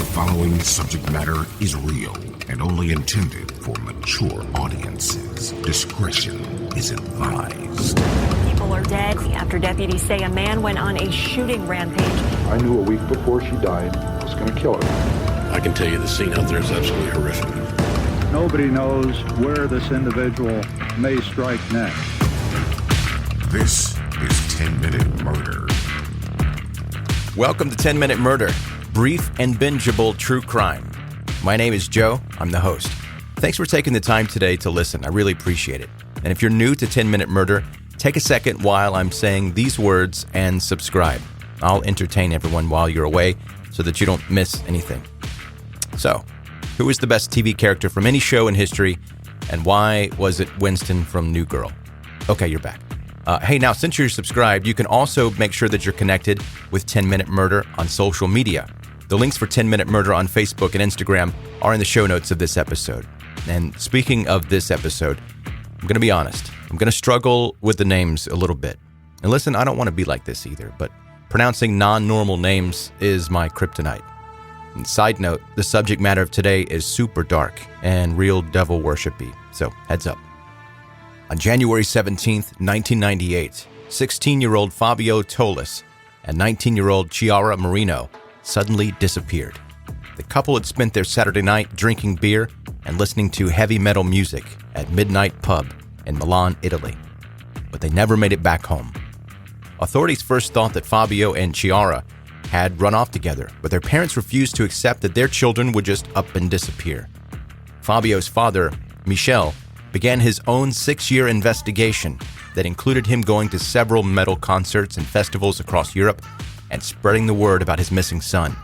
The following subject matter is real and only intended for mature audiences. Discretion is advised. People are dead after deputies say a man went on a shooting rampage. I knew a week before she died I was going to kill her. I can tell you the scene out there is absolutely horrific. Nobody knows where this individual may strike next. This is 10-Minute Murder. Welcome to 10-Minute Murder, brief and bingeable true crime. My name is Joe. I'm the host. Thanks for taking the time today to listen. I really appreciate it. And if you're new to 10-Minute Murder, take a second while I'm saying these words and subscribe. I'll entertain everyone while you're away so that you don't miss anything. So, who is the best TV character from any show in history, and why was it Winston from New Girl? Okay, you're back. Hey, now, since you're subscribed, you can also make sure that you're connected with 10-Minute Murder on social media. The links for 10-Minute Murder on Facebook and Instagram are in the show notes of this episode. And speaking of this episode, I'm going to be honest. I'm going to struggle with the names a little bit. And listen, I don't want to be like this either, but pronouncing non-normal names is my kryptonite. And side note, the subject matter of today is super dark and real devil worship-y, so heads up. On January 17th, 1998, 16-year-old Fabio Tollis and 19-year-old Chiara Marino suddenly disappeared. The couple had spent their Saturday night drinking beer and listening to heavy metal music at Midnight Pub in Milan, Italy. But they never made it back home. Authorities first thought that Fabio and Chiara had run off together, but their parents refused to accept that their children would just up and disappear. Fabio's father, Michele, began his own 6-year investigation that included him going to several metal concerts and festivals across Europe and spreading the word about his missing son.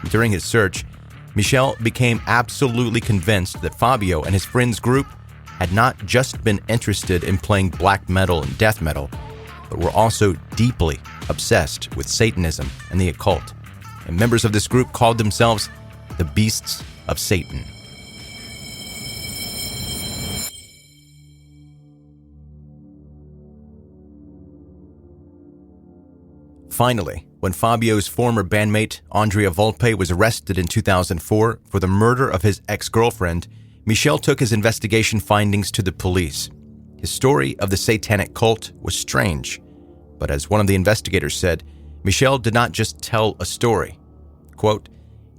During his search, Michele became absolutely convinced that Fabio and his friends' group had not just been interested in playing black metal and death metal, but were also deeply obsessed with Satanism and the occult. And members of this group called themselves the Beasts of Satan. Finally, when Fabio's former bandmate, Andrea Volpe, was arrested in 2004 for the murder of his ex-girlfriend, Michele took his investigation findings to the police. His story of the satanic cult was strange, but as one of the investigators said, Michele did not just tell a story. Quote,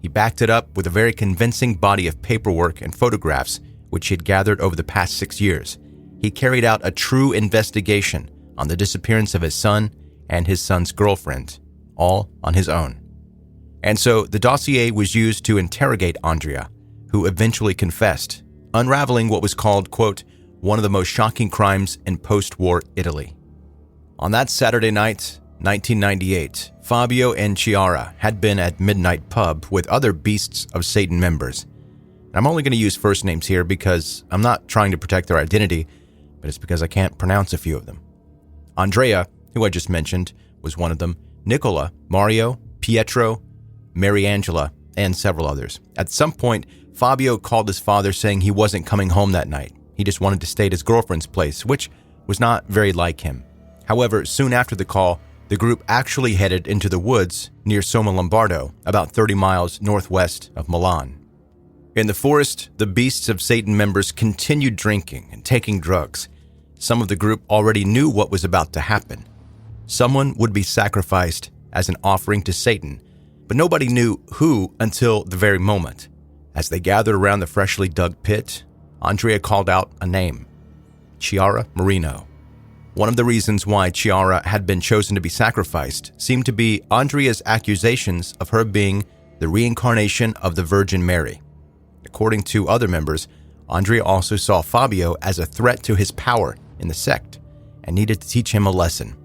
he backed it up with a very convincing body of paperwork and photographs which he had gathered over the past 6 years. He carried out a true investigation on the disappearance of his son and his son's girlfriend, all on his own. And so the dossier was used to interrogate Andrea, who eventually confessed, unraveling what was called, quote, one of the most shocking crimes in post-war Italy. On that Saturday night, 1998, Fabio and Chiara had been at Midnight Pub with other Beasts of Satan members. I'm only going to use first names here because I'm not trying to protect their identity, but it's because I can't pronounce a few of them. Andrea, who I just mentioned, was one of them, Nicola, Mario, Pietro, Mariangela, and several others. At some point, Fabio called his father saying he wasn't coming home that night. He just wanted to stay at his girlfriend's place, which was not very like him. However, soon after the call, the group actually headed into the woods near Somma Lombardo, about 30 miles northwest of Milan. In the forest, the Beasts of Satan members continued drinking and taking drugs. Some of the group already knew what was about to happen. Someone would be sacrificed as an offering to Satan, but nobody knew who until the very moment. As they gathered around the freshly dug pit, Andrea called out a name, Chiara Marino. One of the reasons why Chiara had been chosen to be sacrificed seemed to be Andrea's accusations of her being the reincarnation of the Virgin Mary. According to other members, Andrea also saw Fabio as a threat to his power in the sect and needed to teach him a lesson.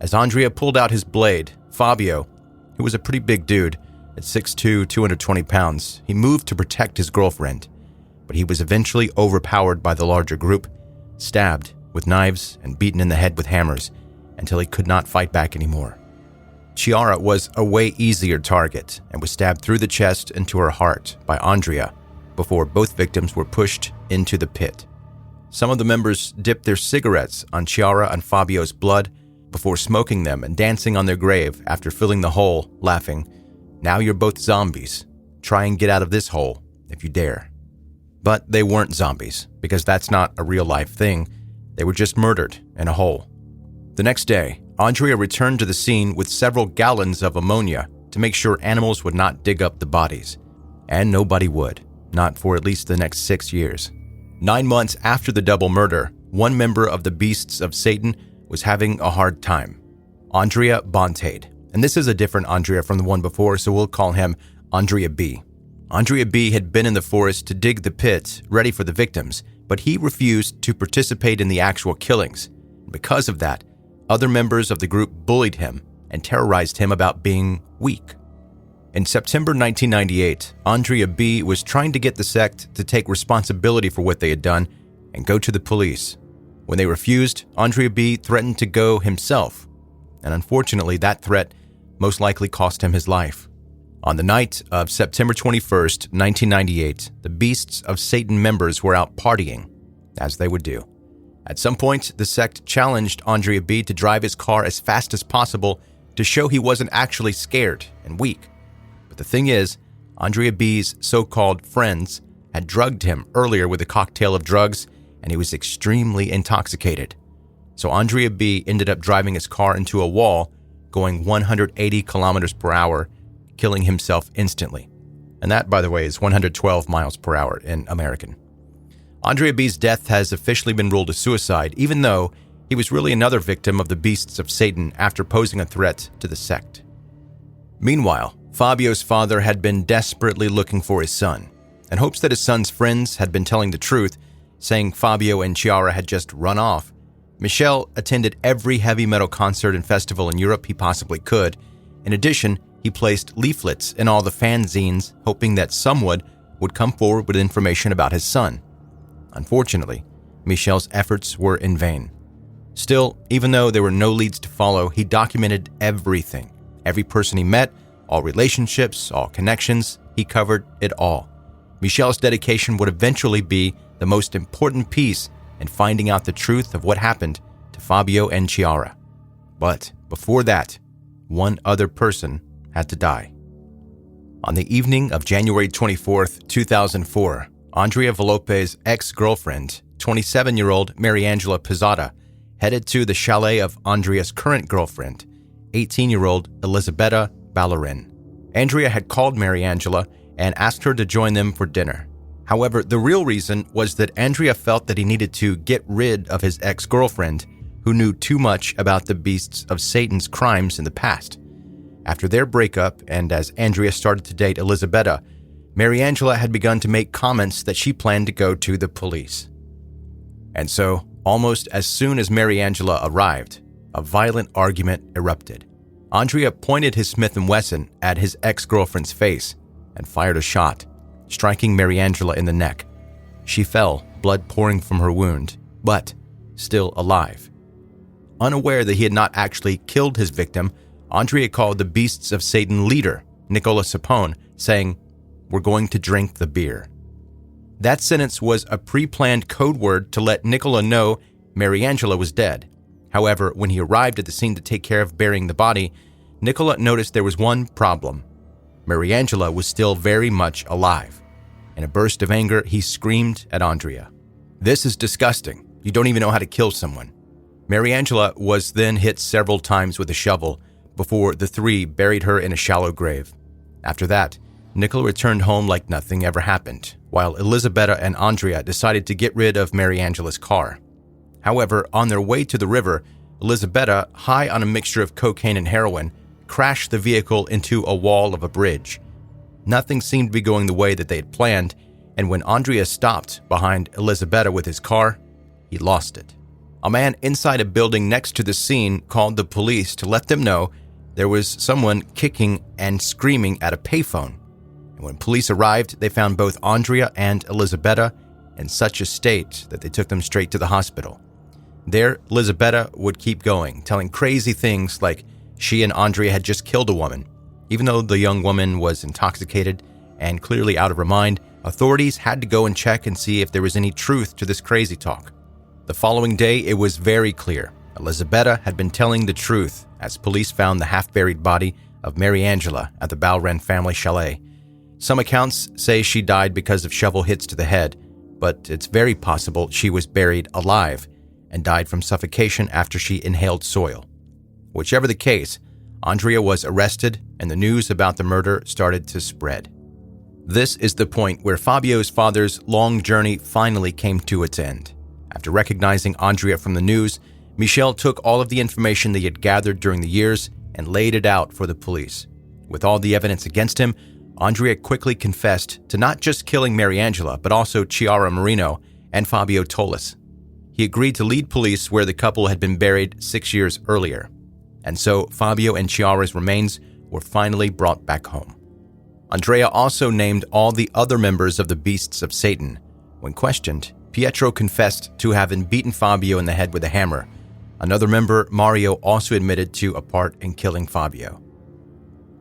As Andrea pulled out his blade, Fabio, who was a pretty big dude, at 6'2", 220 pounds, he moved to protect his girlfriend, but he was eventually overpowered by the larger group, stabbed with knives and beaten in the head with hammers until he could not fight back anymore. Chiara was a way easier target and was stabbed through the chest into her heart by Andrea before both victims were pushed into the pit. Some of the members dipped their cigarettes on Chiara and Fabio's blood before smoking them and dancing on their grave after filling the hole, laughing, "Now you're both zombies," Try and get out of this hole if you dare. But they weren't zombies, because that's not a real-life thing. They were just murdered in a hole. The next day, Andrea returned to the scene with several gallons of ammonia to make sure animals would not dig up the bodies. And nobody would, not for at least the next 6 years. 9 months after the double murder, one member of the Beasts of Satan was having a hard time. Andrea Bontade. And this is a different Andrea from the one before, so we'll call him Andrea B. Andrea B had been in the forest to dig the pit ready for the victims, but he refused to participate in the actual killings. Because of that, other members of the group bullied him and terrorized him about being weak. In September 1998, Andrea B was trying to get the sect to take responsibility for what they had done and go to the police. When they refused, Andrea B threatened to go himself, and unfortunately that threat most likely cost him his life. On the night of September 21st, 1998, the Beasts of Satan members were out partying, as they would do. At some point, the sect challenged Andrea B to drive his car as fast as possible to show he wasn't actually scared and weak. But the thing is, Andrea B's so-called friends had drugged him earlier with a cocktail of drugs, and he was extremely intoxicated. So Andrea B ended up driving his car into a wall, going 180 kilometers per hour, killing himself instantly. And that, by the way, is 112 miles per hour in American. Andrea B's death has officially been ruled a suicide, even though he was really another victim of the Beasts of Satan after posing a threat to the sect. Meanwhile, Fabio's father had been desperately looking for his son, in hopes that his son's friends had been telling the truth, saying Fabio and Chiara had just run off. Michele attended every heavy metal concert and festival in Europe he possibly could. In addition, he placed leaflets in all the fanzines, hoping that someone would come forward with information about his son. Unfortunately, Michele's efforts were in vain. Still, even though there were no leads to follow, he documented everything. Every person he met, all relationships, all connections, he covered it all. Michele's dedication would eventually be the most important piece in finding out the truth of what happened to Fabio and Chiara. But before that, one other person had to die. On the evening of January 24th, 2004, Andrea Volpe's ex-girlfriend, 27-year-old Mariangela Pizzata, headed to the chalet of Andrea's current girlfriend, 18-year-old Elisabetta Ballerin. Andrea had called Mariangela and asked her to join them for dinner. However, the real reason was that Andrea felt that he needed to get rid of his ex-girlfriend, who knew too much about the Beasts of Satan's crimes in the past. After their breakup, and as Andrea started to date Elisabetta, Mariangela had begun to make comments that she planned to go to the police. And so, almost as soon as Mariangela arrived, a violent argument erupted. Andrea pointed his Smith & Wesson at his ex-girlfriend's face and fired a shot, striking Mariangela in the neck. She fell, blood pouring from her wound, but still alive. Unaware that he had not actually killed his victim, Andrea called the Beasts of Satan leader, Nicola Sapone, saying, "We're going to drink the beer." That sentence was a pre-planned code word to let Nicola know Mariangela was dead. However, when he arrived at the scene to take care of burying the body, Nicola noticed there was one problem. Mariangela was still very much alive. In a burst of anger, he screamed at Andrea, "This is disgusting. You don't even know how to kill someone." Mariangela was then hit several times with a shovel before the three buried her in a shallow grave. After that, Nicola returned home like nothing ever happened, while Elisabetta and Andrea decided to get rid of Mariangela's car. However, on their way to the river, Elisabetta, high on a mixture of cocaine and heroin, crashed the vehicle into a wall of a bridge. Nothing seemed to be going the way that they had planned, and when Andrea stopped behind Elisabetta with his car, he lost it. A man inside a building next to the scene called the police to let them know there was someone kicking and screaming at a payphone. And when police arrived, they found both Andrea and Elisabetta in such a state that they took them straight to the hospital. There, Elisabetta would keep going, telling crazy things like she and Andrea had just killed a woman. Even though the young woman was intoxicated and clearly out of her mind, authorities had to go and check and see if there was any truth to this crazy talk. The following day, it was very clear. Elisabetta had been telling the truth as police found the half-buried body of Mariangela at the Ballerin family chalet. Some accounts say she died because of shovel hits to the head, but it's very possible she was buried alive and died from suffocation after she inhaled soil. Whichever the case, Andrea was arrested and the news about the murder started to spread. This is the point where Fabio's father's long journey finally came to its end. After recognizing Andrea from the news, Michele took all of the information they had gathered during the years and laid it out for the police. With all the evidence against him, Andrea quickly confessed to not just killing Mariangela, but also Chiara Marino and Fabio Tollis. He agreed to lead police where the couple had been buried 6 years earlier. And so Fabio and Chiara's remains were finally brought back home. Andrea also named all the other members of the Beasts of Satan. When questioned, Pietro confessed to having beaten Fabio in the head with a hammer. Another member, Mario, also admitted to a part in killing Fabio.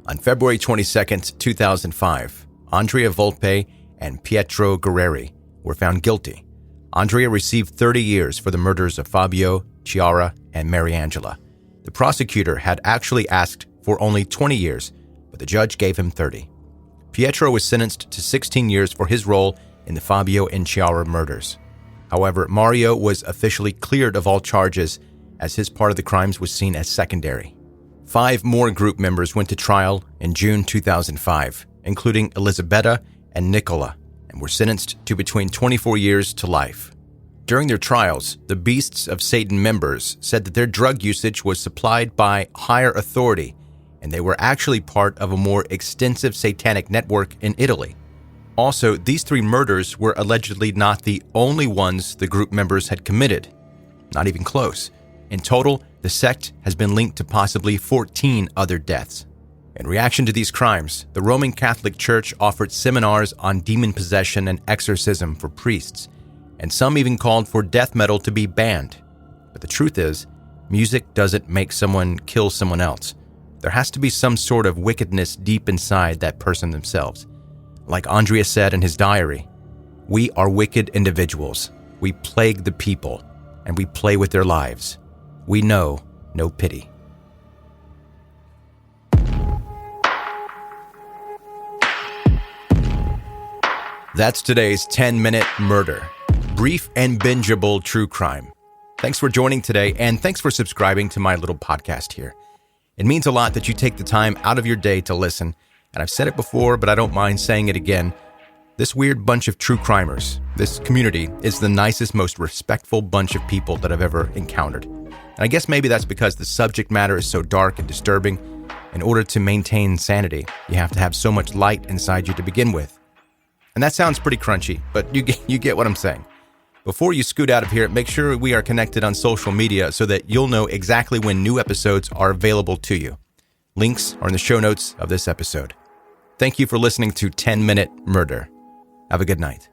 On February 22, 2005, Andrea Volpe and Pietro Guerreri were found guilty. Andrea received 30 years for the murders of Fabio, Chiara, and Mariangela. The prosecutor had actually asked for only 20 years, but the judge gave him 30. Pietro was sentenced to 16 years for his role in the Fabio and Chiara murders. However, Mario was officially cleared of all charges as his part of the crimes was seen as secondary. 5 more group members went to trial in June 2005, including Elisabetta and Nicola, and were sentenced to between 24 years to life. During their trials, the Beasts of Satan members said that their drug usage was supplied by higher authority, and they were actually part of a more extensive satanic network in Italy. Also, these 3 murders were allegedly not the only ones the group members had committed. Not even close. In total, the sect has been linked to possibly 14 other deaths. In reaction to these crimes, the Roman Catholic Church offered seminars on demon possession and exorcism for priests, and some even called for death metal to be banned. But the truth is, music doesn't make someone kill someone else. There has to be some sort of wickedness deep inside that person themselves. Like Andrea said in his diary, "We are wicked individuals. We plague the people, and we play with their lives. We know no pity." That's today's 10-minute murder. Brief and bingeable true crime. Thanks for joining today, and thanks for subscribing to my little podcast here. It means a lot that you take the time out of your day to listen, and I've said it before, but I don't mind saying it again. This weird bunch of true crimers, this community, is the nicest, most respectful bunch of people that I've ever encountered. And I guess maybe that's because the subject matter is so dark and disturbing. In order to maintain sanity, you have to have so much light inside you to begin with. And that sounds pretty crunchy, but you get what I'm saying. Before you scoot out of here, make sure we are connected on social media so that you'll know exactly when new episodes are available to you. Links are in the show notes of this episode. Thank you for listening to 10-Minute Murder. Have a good night.